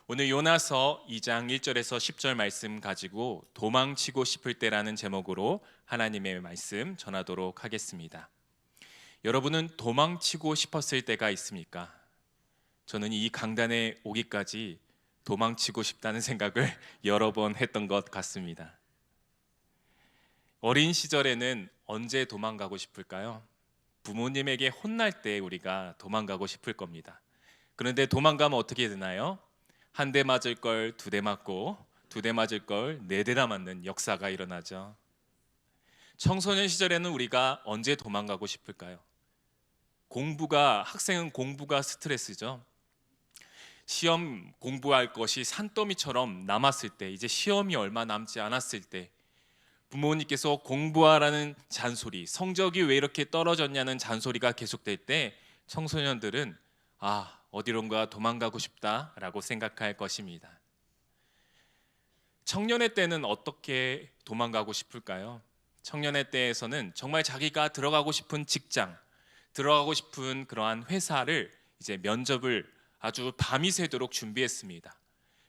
오늘 요나서 2장 1절에서 10절 말씀 가지고 도망치고 싶을 때라는 제목으로 하나님의 말씀 전하도록 하겠습니다. 여러분은 도망치고 싶었을 때가 있습니까? 저는 이 강단에 오기까지 도망치고 싶다는 생각을 여러 번 했던 것 같습니다. 어린 시절에는 언제 도망가고 싶을까요? 부모님에게 혼날 때 우리가 도망가고 싶을 겁니다. 그런데 도망가면 어떻게 되나요? 한 대 맞을 걸 두 대 맞고, 두 대 맞을 걸 네 대나 맞는 역사가 일어나죠. 청소년 시절에는 우리가 언제 도망가고 싶을까요? 학생은 공부가 스트레스죠. 시험 공부할 것이 산더미처럼 남았을 때, 이제 시험이 얼마 남지 않았을 때, 부모님께서 공부하라는 잔소리, 성적이 왜 이렇게 떨어졌냐는 잔소리가 계속될 때 청소년들은 어디론가 도망가고 싶다라고 생각할 것입니다. 청년의 때는 어떻게 도망가고 싶을까요? 청년의 때에서는 정말 자기가 들어가고 싶은 직장, 들어가고 싶은 그러한 회사를 이제 면접을 아주 밤이 새도록 준비했습니다.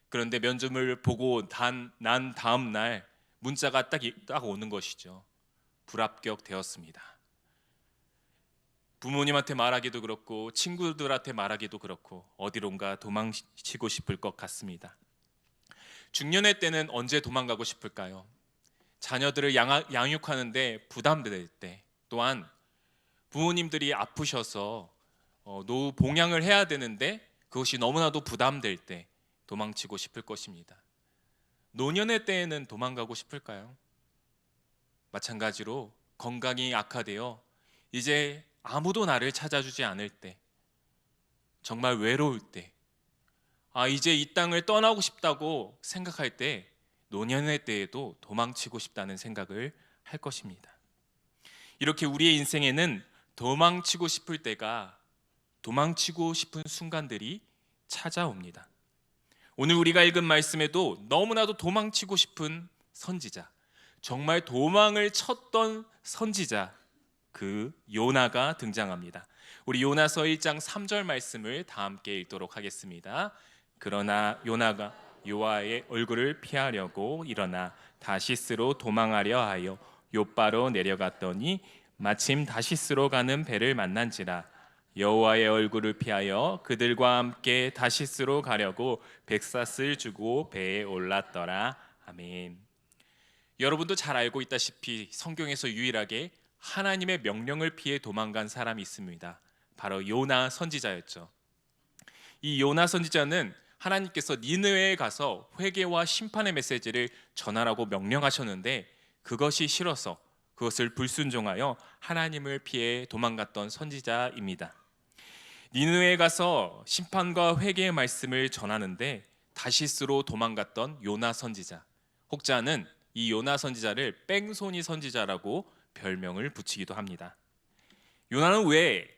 그런데 면접을 보고 난 다음 날 문자가 딱 오는 것이죠. 불합격되었습니다. 부모님한테 말하기도 그렇고 친구들한테 말하기도 그렇고 어디론가 도망치고 싶을 것 같습니다. 중년의 때는 언제 도망가고 싶을까요? 자녀들을 양육하는데 부담될 때, 또한 부모님들이 아프셔서 노후 봉양을 해야 되는데 그것이 너무나도 부담될 때 도망치고 싶을 것입니다. 노년의 때에는 도망가고 싶을까요? 마찬가지로 건강이 악화되어 이제 아무도 나를 찾아주지 않을 때, 정말 외로울 때, 이제 이 땅을 떠나고 싶다고 생각할 때, 노년의 때에도 도망치고 싶다는 생각을 할 것입니다. 이렇게 우리의 인생에는 도망치고 싶은 순간들이 찾아옵니다. 오늘 우리가 읽은 말씀에도 너무나도 도망치고 싶은 선지자, 정말 도망을 쳤던 선지자, 그 요나가 등장합니다. 우리 요나서 1장 3절 말씀을 다 함께 읽도록 하겠습니다. 그러나 요나가 여호와의 얼굴을 피하려고 일어나 다시스로 도망하려 하여 욥바로 내려갔더니 마침 다시스로 가는 배를 만난지라. 여호와의 얼굴을 피하여 그들과 함께 다시스로 가려고 백삿을 주고 배에 올랐더라. 아멘. 여러분도 잘 알고 있다시피 성경에서 유일하게 하나님의 명령을 피해 도망간 사람이 있습니다. 바로 요나 선지자였죠. 이 요나 선지자는 하나님께서 니느웨에 가서 회개와 심판의 메시지를 전하라고 명령하셨는데 그것이 싫어서 그것을 불순종하여 하나님을 피해 도망갔던 선지자입니다. 니느웨에 가서 심판과 회개의 말씀을 전하는데 다시스로 도망갔던 요나 선지자, 혹자는 이 요나 선지자를 뺑소니 선지자라고 별명을 붙이기도 합니다. 요나는 왜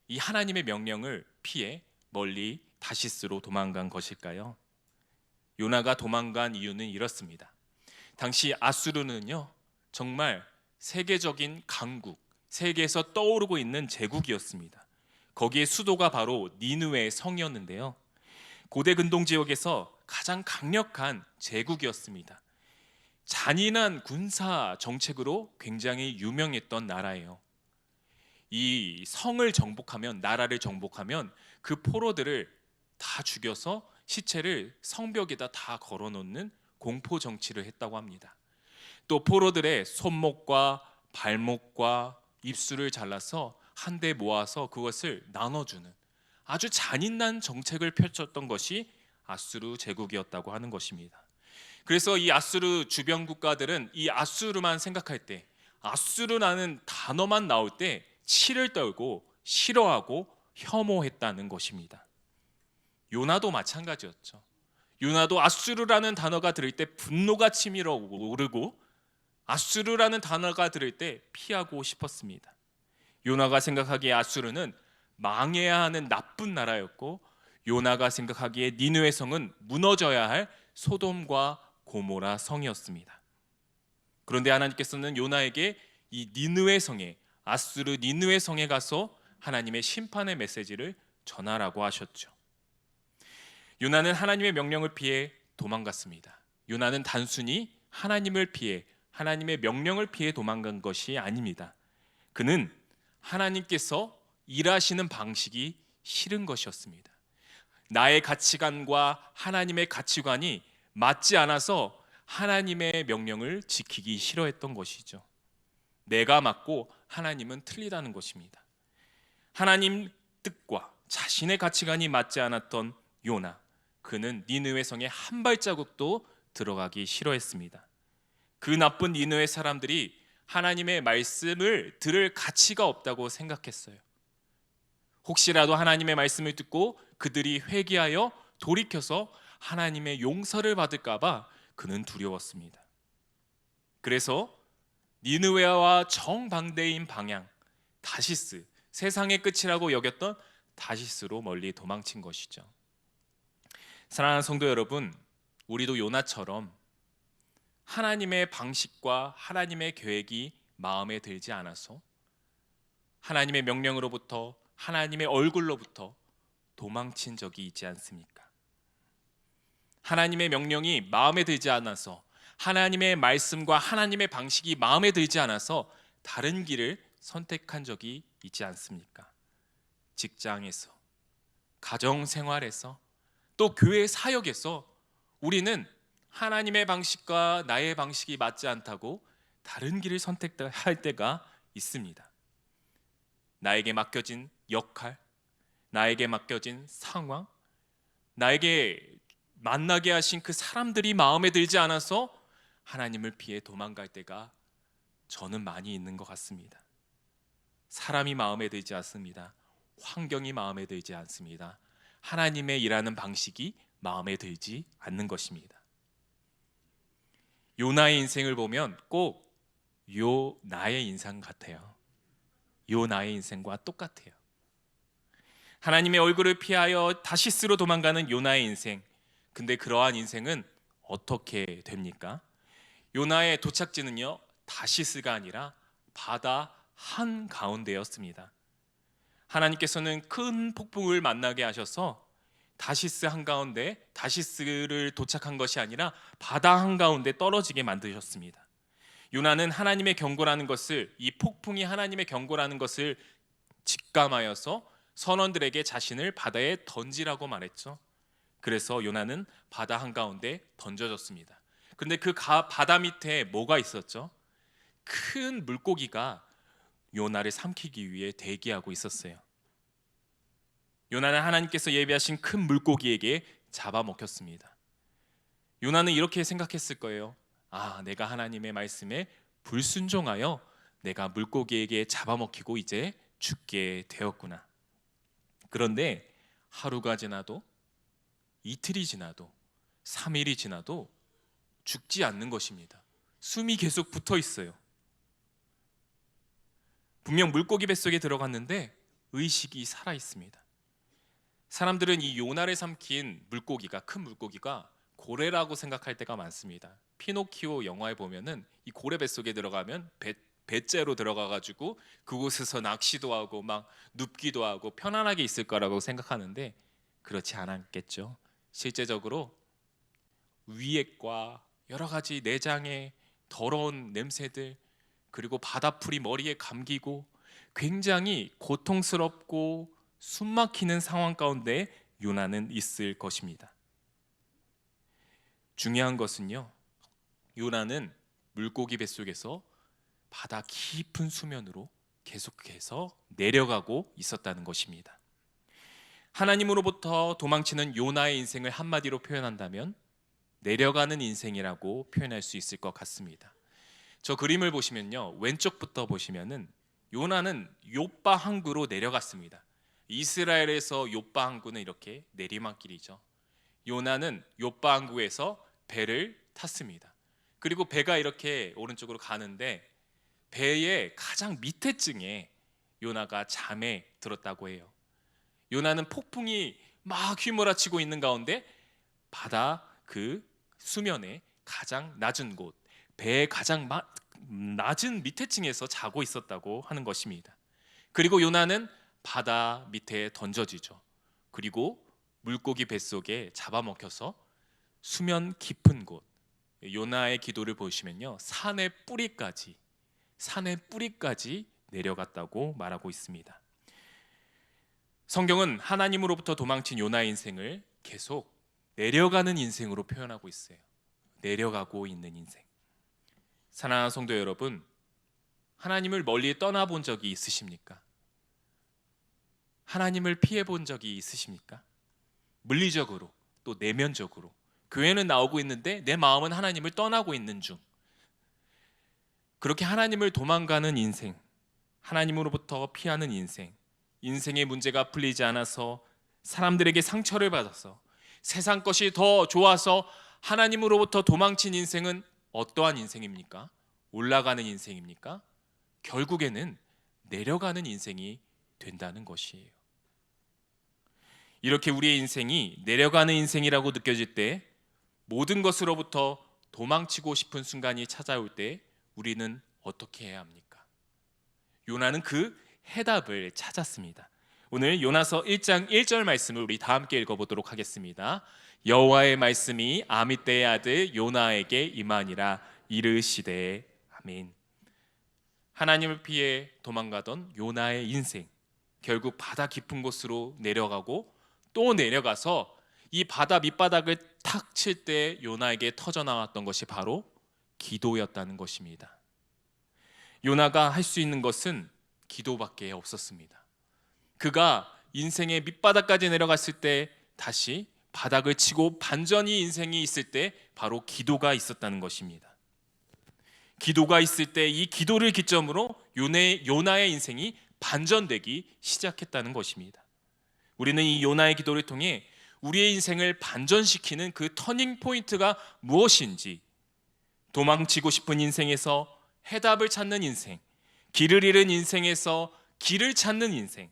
이 하나님의 명령을 피해 멀리 다시스로 도망간 것일까요? 요나가 도망간 이유는 이렇습니다. 당시 아수르는요, 정말 세계적인 강국, 세계에서 떠오르고 있는 제국이었습니다. 거기에 수도가 바로 니느웨 성이었는데요, 고대 근동 지역에서 가장 강력한 제국이었습니다. 잔인한 군사 정책으로 굉장히 유명했던 나라예요. 이 성을 정복하면, 나라를 정복하면 그 포로들을 다 죽여서 시체를 성벽에다 다 걸어놓는 공포 정치를 했다고 합니다. 또 포로들의 손목과 발목과 입술을 잘라서 한데 모아서 그것을 나눠주는 아주 잔인한 정책을 펼쳤던 것이 아수르 제국이었다고 하는 것입니다. 그래서 이 아수르 주변 국가들은 이 아수르만 생각할 때, 아수르라는 단어만 나올 때 치를 떨고 싫어하고 혐오했다는 것입니다. 요나도 마찬가지였죠. 요나도 아수르라는 단어가 들을 때 분노가 치밀어 오르고 아수르라는 단어가 들을 때 피하고 싶었습니다. 요나가 생각하기에 아수르는 망해야 하는 나쁜 나라였고, 요나가 생각하기에 니느웨 성은 무너져야 할 소돔과 고모라 성이었습니다. 그런데 하나님께서는 요나에게 이 니느웨 성에, 아수르 니느웨 성에 가서 하나님의 심판의 메시지를 전하라고 하셨죠. 요나는 하나님의 명령을 피해 도망갔습니다. 요나는 단순히 하나님을 피해, 하나님의 명령을 피해 도망간 것이 아닙니다. 그는 하나님께서 일하시는 방식이 싫은 것이었습니다. 나의 가치관과 하나님의 가치관이 맞지 않아서 하나님의 명령을 지키기 싫어했던 것이죠. 내가 맞고 하나님은 틀리다는 것입니다. 하나님 뜻과 자신의 가치관이 맞지 않았던 요나, 그는 니느웨 성에 한 발자국도 들어가기 싫어했습니다. 그 나쁜 니느웨 사람들이 하나님의 말씀을 들을 가치가 없다고 생각했어요. 혹시라도 하나님의 말씀을 듣고 그들이 회개하여 돌이켜서 하나님의 용서를 받을까 봐 그는 두려웠습니다. 그래서 니느웨와 정반대인 방향, 다시스, 세상의 끝이라고 여겼던 다시스로 멀리 도망친 것이죠. 사랑하는 성도 여러분, 우리도 요나처럼 하나님의 방식과 하나님의 계획이 마음에 들지 않아서 하나님의 명령으로부터, 하나님의 얼굴로부터 도망친 적이 있지 않습니까? 하나님의 명령이 마음에 들지 않아서, 하나님의 말씀과 하나님의 방식이 마음에 들지 않아서 다른 길을 선택한 적이 있지 않습니까? 직장에서, 가정생활에서, 또 교회 사역에서 우리는 하나님의 방식과 나의 방식이 맞지 않다고 다른 길을 선택할 때가 있습니다. 나에게 맡겨진 역할, 나에게 맡겨진 상황, 나에게 만나게 하신 그 사람들이 마음에 들지 않아서 하나님을 피해 도망갈 때가 저는 많이 있는 것 같습니다. 사람이 마음에 들지 않습니다. 환경이 마음에 들지 않습니다. 하나님의 일하는 방식이 마음에 들지 않는 것입니다. 요나의 인생을 보면 꼭 요나의 인생 같아요. 요나의 인생과 똑같아요. 하나님의 얼굴을 피하여 다시스로 도망가는 요나의 인생. 근데 그러한 인생은 어떻게 됩니까? 요나의 도착지는요, 다시스가 아니라 바다 한가운데였습니다. 하나님께서는 큰 폭풍을 만나게 하셔서 다시스 한가운데, 다시스를 도착한 것이 아니라 바다 한가운데 떨어지게 만드셨습니다. 요나는 하나님의 경고라는 것을, 이 폭풍이 하나님의 경고라는 것을 직감하여서 선원들에게 자신을 바다에 던지라고 말했죠. 그래서 요나는 바다 한가운데 던져졌습니다. 그런데 그 바다 밑에 뭐가 있었죠? 큰 물고기가 요나를 삼키기 위해 대기하고 있었어요. 요나는 하나님께서 예비하신 큰 물고기에게 잡아먹혔습니다. 요나는 이렇게 생각했을 거예요. 아, 내가 하나님의 말씀에 불순종하여 내가 물고기에게 잡아먹히고 이제 죽게 되었구나. 그런데 하루가 지나도, 이틀이 지나도, 3일이 지나도 죽지 않는 것입니다. 숨이 계속 붙어 있어요. 분명 물고기 뱃속에 들어갔는데 의식이 살아 있습니다. 사람들은 이 요나를 삼킨 물고기가, 큰 물고기가 고래라고 생각할 때가 많습니다. 피노키오 영화에 보면은 이 고래 뱃속에 들어가면 배째로 들어가가지고 그곳에서 낚시도 하고 막 눕기도 하고 편안하게 있을 거라고 생각하는데 그렇지 않았겠죠. 실제적으로 위액과 여러 가지 내장의 더러운 냄새들, 그리고 바다풀이 머리에 감기고 굉장히 고통스럽고 숨막히는 상황 가운데 요나는 있을 것입니다. 중요한 것은요, 요나는 물고기 뱃속에서 바다 깊은 수면으로 계속해서 내려가고 있었다는 것입니다. 하나님으로부터 도망치는 요나의 인생을 한마디로 표현한다면 내려가는 인생이라고 표현할 수 있을 것 같습니다. 저 그림을 보시면요, 왼쪽부터 보시면은 요나는 욥바 항구로 내려갔습니다. 이스라엘에서 욥바 항구는 이렇게 내리막길이죠. 요나는 욥바 항구에서 배를 탔습니다. 그리고 배가 이렇게 오른쪽으로 가는데 배의 가장 밑에 층에 요나가 잠에 들었다고 해요. 요나는 폭풍이 막 휘몰아치고 있는 가운데 바다 그 수면의 가장 낮은 곳, 배의 가장 낮은 밑에 층에서 자고 있었다고 하는 것입니다. 그리고 요나는 바다 밑에 던져지죠. 그리고 물고기 뱃속에 잡아먹혀서 수면 깊은 곳, 요나의 기도를 보시면요, 산의 뿌리까지 내려갔다고 말하고 있습니다. 성경은 하나님으로부터 도망친 요나의 인생을 계속 내려가는 인생으로 표현하고 있어요. 내려가고 있는 인생. 사랑하는 성도 여러분, 하나님을 멀리 떠나본 적이 있으십니까? 하나님을 피해본 적이 있으십니까? 물리적으로 또 내면적으로 교회는 나오고 있는데 내 마음은 하나님을 떠나고 있는 중, 그렇게 하나님을 도망가는 인생, 하나님으로부터 피하는 인생, 인생의 문제가 풀리지 않아서 사람들에게 상처를 받아서 세상 것이 더 좋아서 하나님으로부터 도망친 인생은 어떠한 인생입니까? 올라가는 인생입니까? 결국에는 내려가는 인생이 된다는 것이에요. 이렇게 우리의 인생이 내려가는 인생이라고 느껴질 때, 모든 것으로부터 도망치고 싶은 순간이 찾아올 때 우리는 어떻게 해야 합니까? 요나는 그 해답을 찾았습니다. 오늘 요나서 1장 1절 말씀을 우리 다 함께 읽어보도록 하겠습니다. 여호와의 말씀이 아미떼의 아들 요나에게 임하니라. 이르시되. 아멘. 하나님을 피해 도망가던 요나의 인생, 결국 바다 깊은 곳으로 내려가고 또 내려가서 이 바다 밑바닥을 탁 칠 때 요나에게 터져나왔던 것이 바로 기도였다는 것입니다. 요나가 할 수 있는 것은 기도밖에 없었습니다. 그가 인생의 밑바닥까지 내려갔을 때 다시 바닥을 치고 반전이 인생이 있을 때 바로 기도가 있었다는 것입니다. 기도가 있을 때 이 기도를 기점으로 요나의 인생이 반전되기 시작했다는 것입니다. 우리는 이 요나의 기도를 통해 우리의 인생을 반전시키는 그 터닝 포인트가 무엇인지, 도망치고 싶은 인생에서 해답을 찾는 인생, 길을 잃은 인생에서 길을 찾는 인생,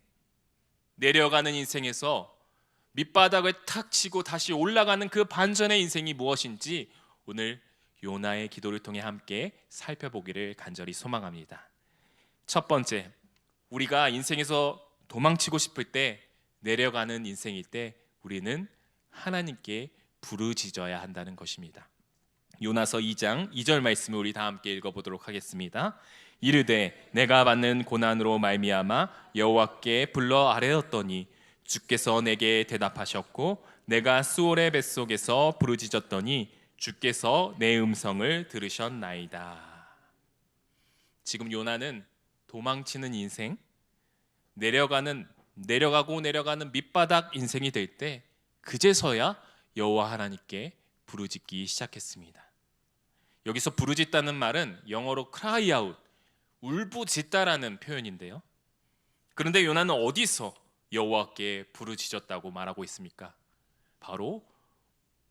내려가는 인생에서 밑바닥을 탁 치고 다시 올라가는 그 반전의 인생이 무엇인지 오늘 요나의 기도를 통해 함께 살펴보기를 간절히 소망합니다. 첫 번째, 우리가 인생에서 도망치고 싶을 때, 내려가는 인생일 때 우리는 하나님께 부르짖어야 한다는 것입니다. 요나서 2장 2절 말씀을 우리 다 함께 읽어보도록 하겠습니다. 이르되 내가 받는 고난으로 말미암아 여호와께 불러 아뢰었더니 주께서 내게 대답하셨고 내가 스올의 뱃속에서 부르짖었더니 주께서 내 음성을 들으셨나이다. 지금 요나는 도망치는 인생, 내려가고 내려가는 밑바닥 인생이 될 때 그제서야 여호와 하나님께 부르짖기 시작했습니다. 여기서 부르짖다는 말은 영어로 cry out, 울부짖다라는 표현인데요. 그런데 요나는 어디서 여호와께 부르짖었다고 말하고 있습니까? 바로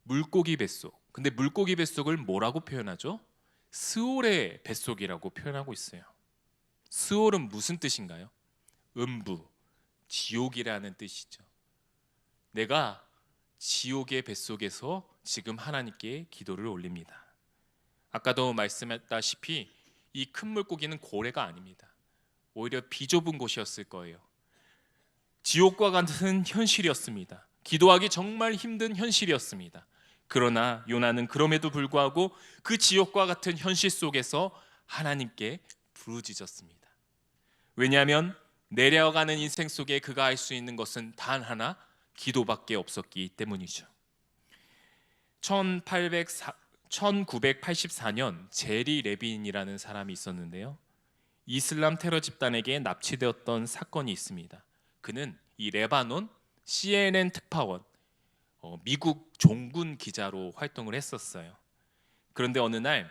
물고기 뱃속. 근데 물고기 뱃속을 뭐라고 표현하죠? 스올의 뱃속이라고 표현하고 있어요. 스올은 무슨 뜻인가요? 음부, 지옥이라는 뜻이죠. 내가 지옥의 뱃속에서 지금 하나님께 기도를 올립니다. 아까도 말씀했다시피 이 큰 물고기는 고래가 아닙니다. 오히려 비좁은 곳이었을 거예요. 지옥과 같은 현실이었습니다. 기도하기 정말 힘든 현실이었습니다. 그러나 요나는 그럼에도 불구하고 그 지옥과 같은 현실 속에서 하나님께 부르짖었습니다. 왜냐하면 내려가는 인생 속에 그가 할 수 있는 것은 단 하나, 기도밖에 없었기 때문이죠. 1984년 제리 레빈이라는 사람이 있었는데요. 이슬람 테러 집단에게 납치되었던 사건이 있습니다. 그는 이 레바논 CNN 특파원, 미국 종군 기자로 활동을 했었어요. 그런데 어느 날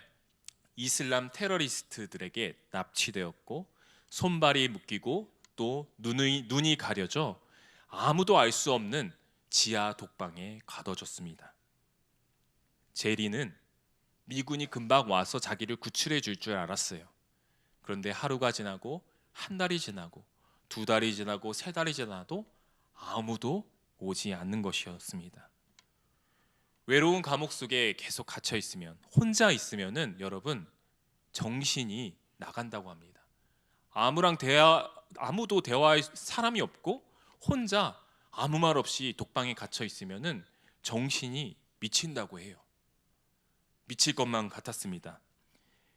이슬람 테러리스트들에게 납치되었고 손발이 묶이고 또 눈이 가려져 아무도 알 수 없는 지하 독방에 가둬졌습니다. 제리는 미군이 금방 와서 자기를 구출해 줄 줄 알았어요. 그런데 하루가 지나고 한 달이 지나고 두 달이 지나고 세 달이 지나도 아무도 오지 않는 것이었습니다. 외로운 감옥 속에 계속 갇혀 있으면, 혼자 있으면은 여러분 정신이 나간다고 합니다. 아무도 대화할 사람이 없고 혼자 아무 말 없이 독방에 갇혀 있으면은 정신이 미친다고 해요. 미칠 것만 같았습니다.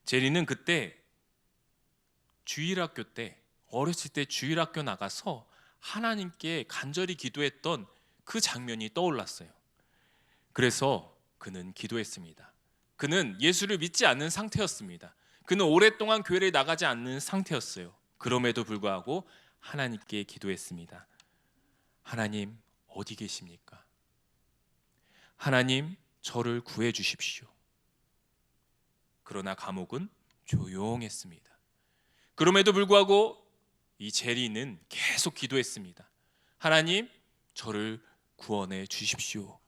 제리는 그때 주일학교 때, 어렸을 때 주일학교 나가서 하나님께 간절히 기도했던 그 장면이 떠올랐어요. 그래서 그는 기도했습니다. 그는 예수를 믿지 않는 상태였습니다. 그는 오랫동안 교회를 나가지 않는 상태였어요. 그럼에도 불구하고 하나님께 기도했습니다. 하나님, 어디 계십니까? 하나님, 저를 구해 주십시오. 그러나 감옥은 조용했습니다. 그럼에도 불구하고 이 제리는 계속 기도했습니다. 하나님, 저를 구원해 주십시오.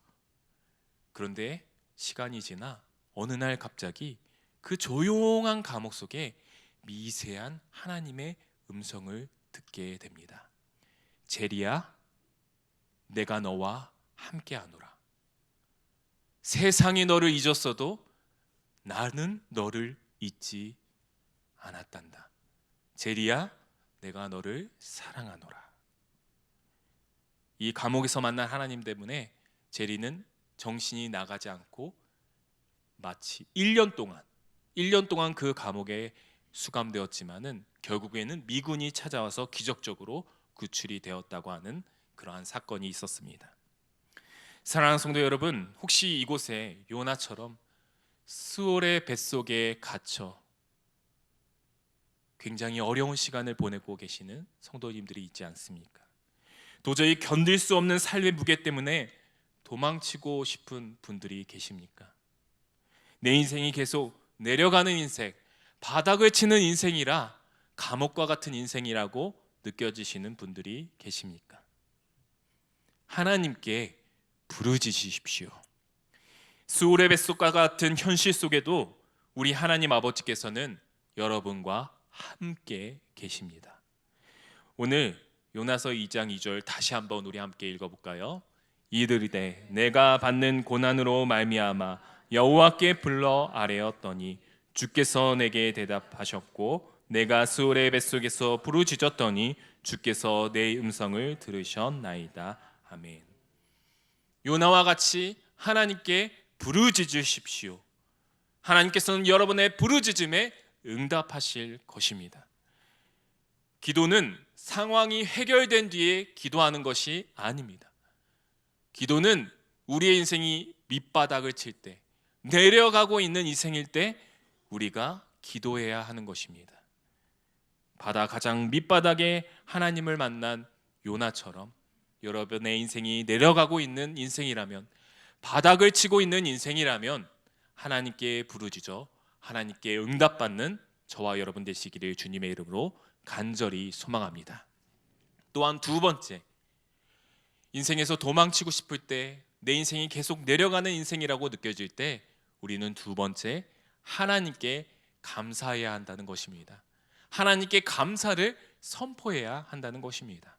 그런데 시간이 지나 어느 날 갑자기 그 조용한 감옥 속에 미세한 하나님의 음성을 듣게 됩니다. 제리야, 내가 너와 함께하노라. 세상이 너를 잊었어도 나는 너를 잊지 않았단다. 제리야, 내가 너를 사랑하노라. 이 감옥에서 만난 하나님 때문에 제리는 정신이 나가지 않고 마치 1년 동안 그 감옥에 수감되었지만은 결국에는 미군이 찾아와서 기적적으로 구출이 되었다고 하는 그러한 사건이 있었습니다. 사랑하는 성도 여러분, 혹시 이곳에 요나처럼 수월의 뱃속에 갇혀 굉장히 어려운 시간을 보내고 계시는 성도님들이 있지 않습니까? 도저히 견딜 수 없는 삶의 무게 때문에 도망치고 싶은 분들이 계십니까? 내 인생이 계속 내려가는 인생, 바닥을 치는 인생이라 감옥과 같은 인생이라고 느껴지시는 분들이 계십니까? 하나님께 부르짖으십시오. 수울의 뱃속과 같은 현실 속에도 우리 하나님 아버지께서는 여러분과 함께 계십니다. 오늘 요나서 2장 2절 다시 한번 우리 함께 읽어볼까요? 이르되 내가 받는 고난으로 말미암아 여호와께 불러 아뢰었더니 주께서 내게 대답하셨고 내가 수울의 뱃속에서 부르짖었더니 주께서 내 음성을 들으셨나이다. 아멘. 요나와 같이 하나님께 부르짖으십시오. 하나님께서는 여러분의 부르짖음에 응답하실 것입니다. 기도는 상황이 해결된 뒤에 기도하는 것이 아닙니다. 기도는 우리의 인생이 밑바닥을 칠 때, 내려가고 있는 인생일 때 우리가 기도해야 하는 것입니다. 바다 가장 밑바닥에 하나님을 만난 요나처럼 여러분의 인생이 내려가고 있는 인생이라면, 바닥을 치고 있는 인생이라면 하나님께 부르짖어 하나님께 응답받는 저와 여러분 되시기를 주님의 이름으로 간절히 소망합니다. 또한 두 번째, 인생에서 도망치고 싶을 때, 내 인생이 계속 내려가는 인생이라고 느껴질 때 우리는 두 번째, 하나님께 감사해야 한다는 것입니다. 하나님께 감사를 선포해야 한다는 것입니다.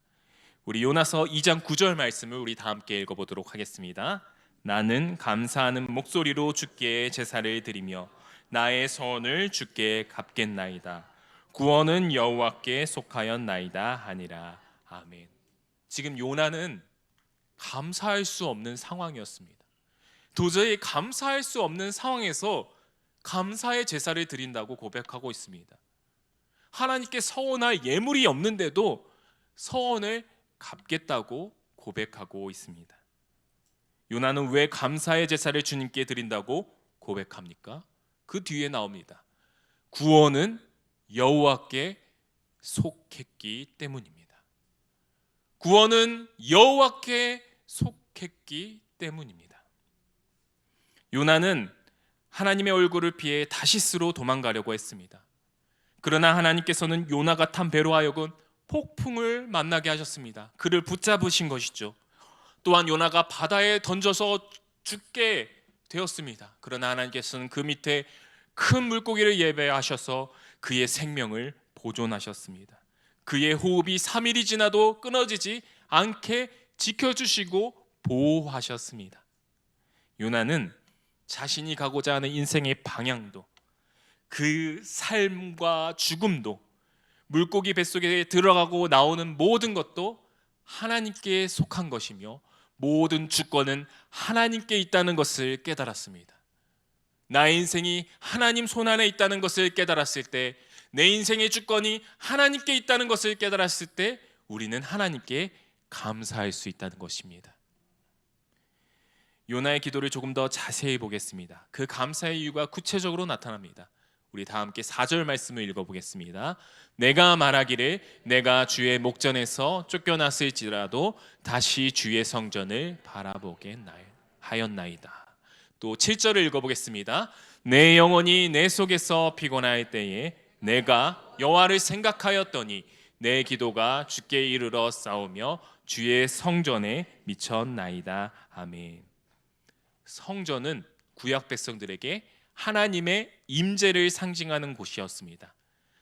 우리 요나서 2장 9절 말씀을 우리 다 함께 읽어보도록 하겠습니다. 나는 감사하는 목소리로 주께 제사를 드리며 나의 소원을 주께 갚겠나이다. 구원은 여호와께 속하였나이다 하니라. 아멘. 지금 요나는 감사할 수 없는 상황이었습니다. 도저히 감사할 수 없는 상황에서 감사의 제사를 드린다고 고백하고 있습니다. 하나님께 서원할 예물이 없는데도 서원을 갚겠다고 고백하고 있습니다. 요나는 왜 감사의 제사를 주님께 드린다고 고백합니까? 그 뒤에 나옵니다. 구원은 여호와께 속했기 때문입니다. 구원은 여호와께 속했기 때문입니다. 요나는 하나님의 얼굴을 피해 다시스로 도망가려고 했습니다. 그러나 하나님께서는 요나가 탄 배로 하여금 폭풍을 만나게 하셨습니다. 그를 붙잡으신 것이죠. 또한 요나가 바다에 던져서 죽게 되었습니다. 그러나 하나님께서는 그 밑에 큰 물고기를 예배하셔서 그의 생명을 보존하셨습니다. 그의 호흡이 3일이 지나도 끊어지지 않게 지켜주시고 보호하셨습니다. 요나는 자신이 가고자 하는 인생의 방향도, 그 삶과 죽음도, 물고기 뱃속에 들어가고 나오는 모든 것도 하나님께 속한 것이며 모든 주권은 하나님께 있다는 것을 깨달았습니다. 나의 인생이 하나님 손안에 있다는 것을 깨달았을 때, 내 인생의 주권이 하나님께 있다는 것을 깨달았을 때 우리는 하나님께 감사할 수 있다는 것입니다. 요나의 기도를 조금 더 자세히 보겠습니다. 그 감사의 이유가 구체적으로 나타납니다. 우리 다 함께 4절 말씀을 읽어보겠습니다. 내가 말하기를 내가 주의 목전에서 쫓겨났을지라도 다시 주의 성전을 바라보게 하였나이다. 또 7절을 읽어보겠습니다. 내 영혼이 내 속에서 피곤할 때에 내가 여호와를 생각하였더니 내 기도가 주께 이르러 싸우며 주의 성전에 미쳤나이다. 아멘. 성전은 구약 백성들에게 하나님의 임재를 상징하는 곳이었습니다.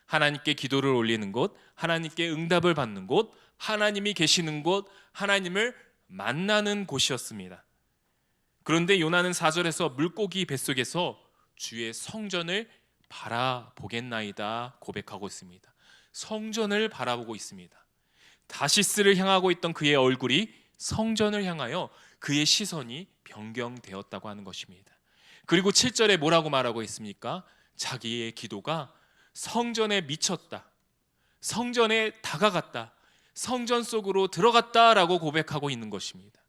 하나님께 기도를 올리는 곳, 하나님께 응답을 받는 곳, 하나님이 계시는 곳, 하나님을 만나는 곳이었습니다. 그런데 요나는 4절에서 물고기 뱃속에서 주의 성전을 바라보겠나이다 고백하고 있습니다. 성전을 바라보고 있습니다. 다시스를 향하고 있던 그의 얼굴이 성전을 향하여 그의 시선이 변경되었다고 하는 것입니다. 그리고 7절에 뭐라고 말하고 있습니까? 자기의 기도가 성전에 미쳤다, 성전에 다가갔다, 성전 속으로 들어갔다라고 고백하고 있는 것입니다.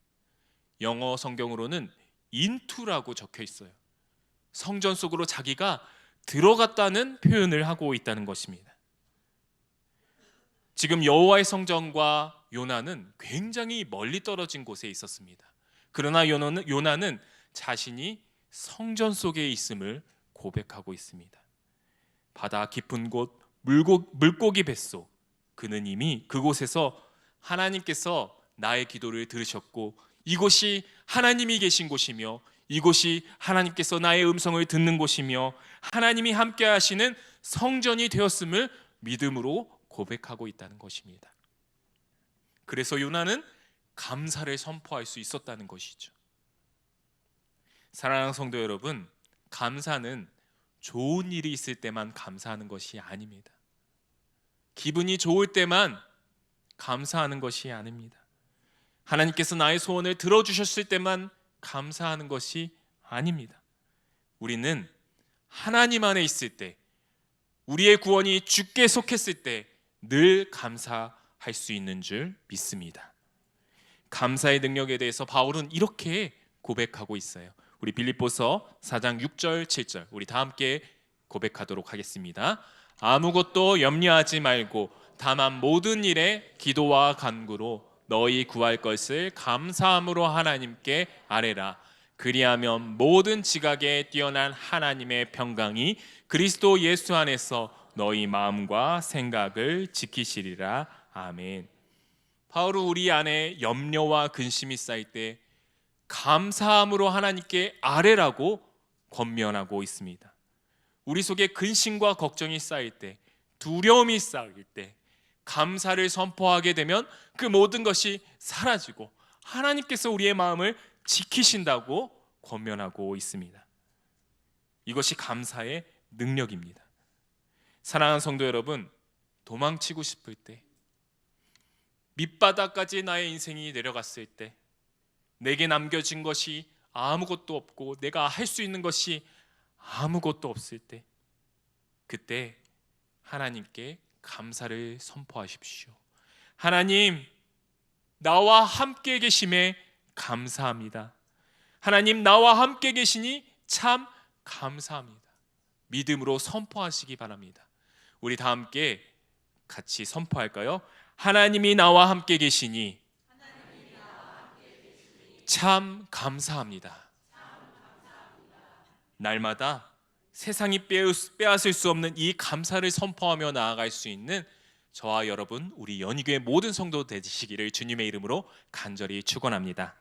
영어 성경으로는 into라고 적혀 있어요. 성전 속으로 자기가 들어갔다는 표현을 하고 있다는 것입니다. 지금 여호와의 성전과 요나는 굉장히 멀리 떨어진 곳에 있었습니다. 그러나 요나는 자신이 성전 속에 있음을 고백하고 있습니다. 바다 깊은 곳, 물고기 뱃속, 그는 이미 그곳에서 하나님께서 나의 기도를 들으셨고 이곳이 하나님이 계신 곳이며 이곳이 하나님께서 나의 음성을 듣는 곳이며 하나님이 함께 하시는 성전이 되었음을 믿음으로 고백하고 있다는 것입니다. 그래서 요나는 감사를 선포할 수 있었다는 것이죠. 사랑하는 성도 여러분, 감사는 좋은 일이 있을 때만 감사하는 것이 아닙니다. 기분이 좋을 때만 감사하는 것이 아닙니다. 하나님께서 나의 소원을 들어주셨을 때만 감사하는 것이 아닙니다. 우리는 하나님 안에 있을 때, 우리의 구원이 주께 속했을 때 늘 감사할 수 있는 줄 믿습니다. 감사의 능력에 대해서 바울은 이렇게 고백하고 있어요. 우리 빌립보서 4장 6절 7절 우리 다 함께 고백하도록 하겠습니다. 아무것도 염려하지 말고 다만 모든 일에 기도와 간구로 너희 구할 것을 감사함으로 하나님께 아뢰라. 그리하면 모든 지각에 뛰어난 하나님의 평강이 그리스도 예수 안에서 너희 마음과 생각을 지키시리라. 아멘. 바울은 우리 안에 염려와 근심이 쌓일 때 감사함으로 하나님께 아뢰라고 권면하고 있습니다. 우리 속에 근심과 걱정이 쌓일 때, 두려움이 쌓일 때 감사를 선포하게 되면 그 모든 것이 사라지고 하나님께서 우리의 마음을 지키신다고 권면하고 있습니다. 이것이 감사의 능력입니다. 사랑하는 성도 여러분, 도망치고 싶을 때, 밑바닥까지 나의 인생이 내려갔을 때, 내게 남겨진 것이 아무것도 없고 내가 할 수 있는 것이 아무것도 없을 때, 그때 하나님께 감사를 선포하십시오. 하나님, 나와 함께 계심에 감사합니다. 하나님, 나와 함께 계시니 참 감사합니다. 믿음으로 선포하시기 바랍니다. 우리 다 함께 같이 선포할까요? 하나님이 나와 함께 계시니 참 감사합니다. 날마다 세상이 빼앗을 수 없는 이 감사를 선포하며 나아갈 수 있는 저와 여러분, 우리 연희교회 모든 성도 되시기를 주님의 이름으로 간절히 축원합니다.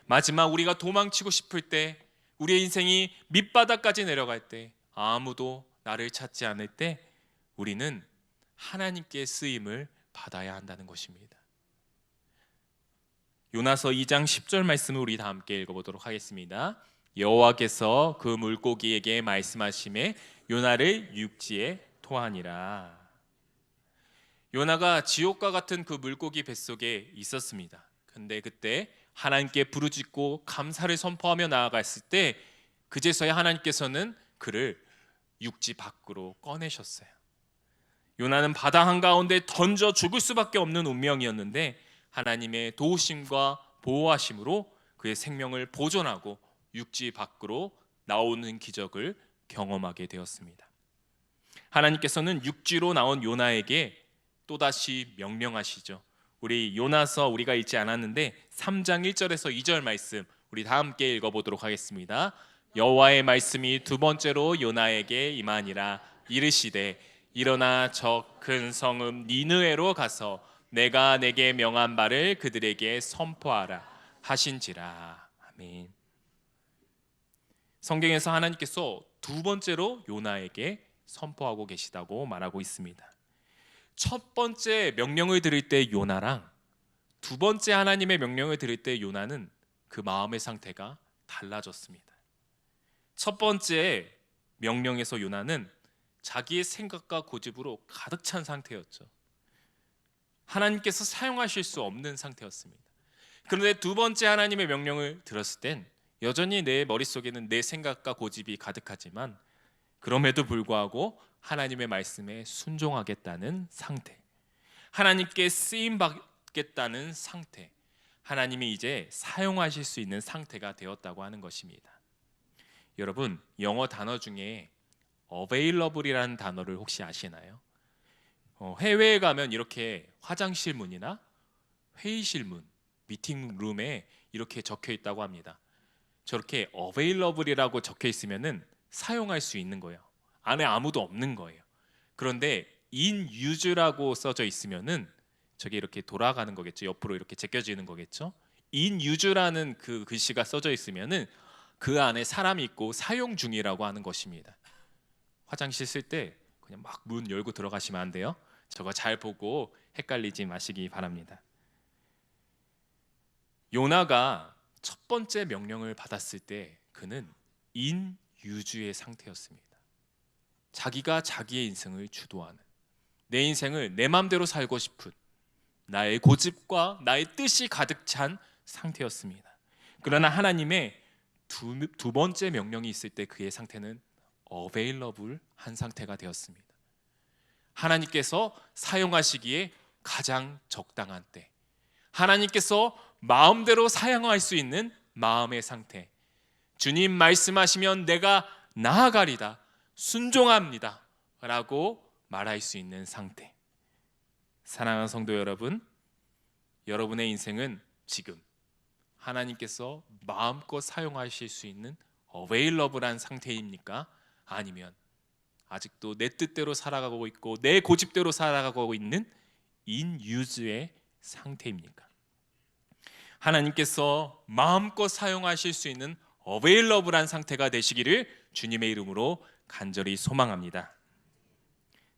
마지막, 우리가 도망치고 싶을 때, 우리의 인생이 밑바닥까지 내려갈 때, 아무도 나를 찾지 않을 때 우리는 하나님께 쓰임을 받아야 한다는 것입니다. 요나서 2장 10절 말씀을 우리 다 함께 읽어보도록 하겠습니다. 여호와께서 그 물고기에게 말씀하시매 요나를 육지에 토하니라. 요나가 지옥과 같은 그 물고기 뱃속에 있었습니다. 근데 그때 하나님께 부르짖고 감사를 선포하며 나아갔을 때 그제서야 하나님께서는 그를 육지 밖으로 꺼내셨어요. 요나는 바다 한가운데 던져 죽을 수밖에 없는 운명이었는데 하나님의 도우심과 보호하심으로 그의 생명을 보존하고 육지 밖으로 나오는 기적을 경험하게 되었습니다. 하나님께서는 육지로 나온 요나에게 또다시 명령하시죠. 우리 요나서 우리가 읽지 않았는데 3장 1절에서 2절 말씀 우리 다 함께 읽어보도록 하겠습니다. 여호와의 말씀이 두 번째로 요나에게 임하니라. 이르시되 일어나 저 큰 성읍 니느웨로 가서 내가 내게 명한 바를 그들에게 선포하라 하신지라. 아멘. 성경에서 하나님께서 두 번째로 요나에게 선포하고 계시다고 말하고 있습니다. 첫 번째 명령을 들을 때 요나랑 두 번째 하나님의 명령을 들을 때 요나는 그 마음의 상태가 달라졌습니다. 첫 번째 명령에서 요나는 자기의 생각과 고집으로 가득 찬 상태였죠. 하나님께서 사용하실 수 없는 상태였습니다. 그런데 두 번째 하나님의 명령을 들었을 땐 여전히 내 머릿속에는 내 생각과 고집이 가득하지만 그럼에도 불구하고 하나님의 말씀에 순종하겠다는 상태, 하나님께 쓰임받겠다는 상태, 하나님이 이제 사용하실 수 있는 상태가 되었다고 하는 것입니다. 여러분, 영어 단어 중에 available이라는 단어를 혹시 아시나요? 해외에 가면 이렇게 화장실 문이나 회의실 문, 미팅룸에 이렇게 적혀 있다고 합니다. 저렇게 available이라고 적혀 있으면은 사용할 수 있는 거예요. 안에 아무도 없는 거예요. 그런데 in use라고 써져 있으면은 저게 이렇게 돌아가는 거겠죠. 옆으로 이렇게 제껴지는 거겠죠. in use라는 그 글씨가 써져 있으면은 그 안에 사람이 있고 사용 중이라고 하는 것입니다. 화장실 쓸 때 그냥 막 문 열고 들어가시면 안 돼요. 저거 잘 보고 헷갈리지 마시기 바랍니다. 요나가 첫 번째 명령을 받았을 때 그는 in use의 상태였습니다. 자기가 자기의 인생을 주도하는, 내 인생을 내 마음대로 살고 싶은 나의 고집과 나의 뜻이 가득 찬 상태였습니다. 그러나 하나님의 두 번째 명령이 있을 때 그의 상태는 available한 상태가 되었습니다. 하나님께서 사용하시기에 가장 적당한 때, 하나님께서 마음대로 사용할 수 있는 마음의 상태, 주님 말씀하시면 내가 나아가리다, 순종합니다 라고 말할 수 있는 상태. 사랑하는 성도 여러분, 여러분의 인생은 지금 하나님께서 마음껏 사용하실 수 있는 available한 상태입니까? 아니면 아직도 내 뜻대로 살아가고 있고 내 고집대로 살아가고 있는 in use의 상태입니까? 하나님께서 마음껏 사용하실 수 있는 available한 상태가 되시기를 주님의 이름으로 간절히 소망합니다.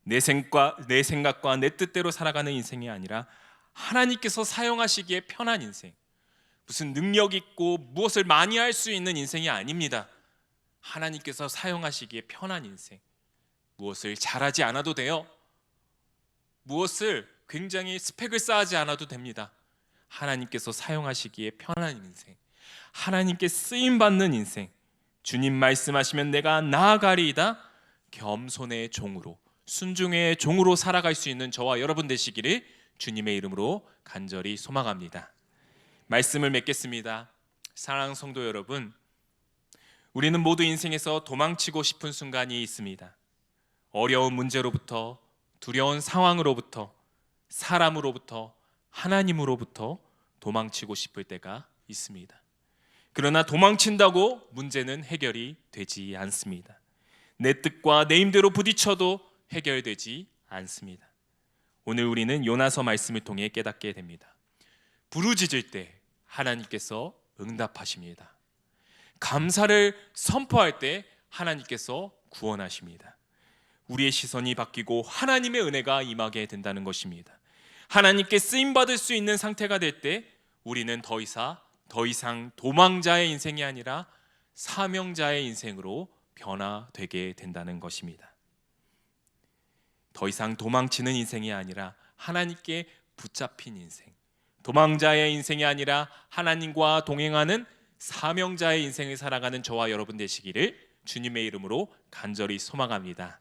내 생각과 내 뜻대로 살아가는 인생이 아니라 하나님께서 사용하시기에 편한 인생, 무슨 능력 있고 무엇을 많이 할 수 있는 인생이 아닙니다. 하나님께서 사용하시기에 편한 인생, 무엇을 잘하지 않아도 돼요. 무엇을 굉장히 스펙을 쌓지 않아도 됩니다. 하나님께서 사용하시기에 편한 인생, 하나님께 쓰임받는 인생, 주님 말씀하시면 내가 나아가리이다, 겸손의 종으로, 순종의 종으로 살아갈 수 있는 저와 여러분 되시기를 주님의 이름으로 간절히 소망합니다. 말씀을 맺겠습니다. 사랑하는 성도 여러분, 우리는 모두 인생에서 도망치고 싶은 순간이 있습니다. 어려운 문제로부터, 두려운 상황으로부터, 사람으로부터, 하나님으로부터 도망치고 싶을 때가 있습니다. 그러나 도망친다고 문제는 해결이 되지 않습니다. 내 뜻과 내 힘대로 부딪혀도 해결되지 않습니다. 오늘 우리는 요나서 말씀을 통해 깨닫게 됩니다. 부르짖을 때 하나님께서 응답하십니다. 감사를 선포할 때 하나님께서 구원하십니다. 우리의 시선이 바뀌고 하나님의 은혜가 임하게 된다는 것입니다. 하나님께 쓰임받을 수 있는 상태가 될 때 우리는 더 이상 도망자의 인생이 아니라 사명자의 인생으로 변화되게 된다는 것입니다. 더 이상 도망치는 인생이 아니라 하나님께 붙잡힌 인생, 도망자의 인생이 아니라 하나님과 동행하는 사명자의 인생을 살아가는 저와 여러분 되시기를 주님의 이름으로 간절히 소망합니다.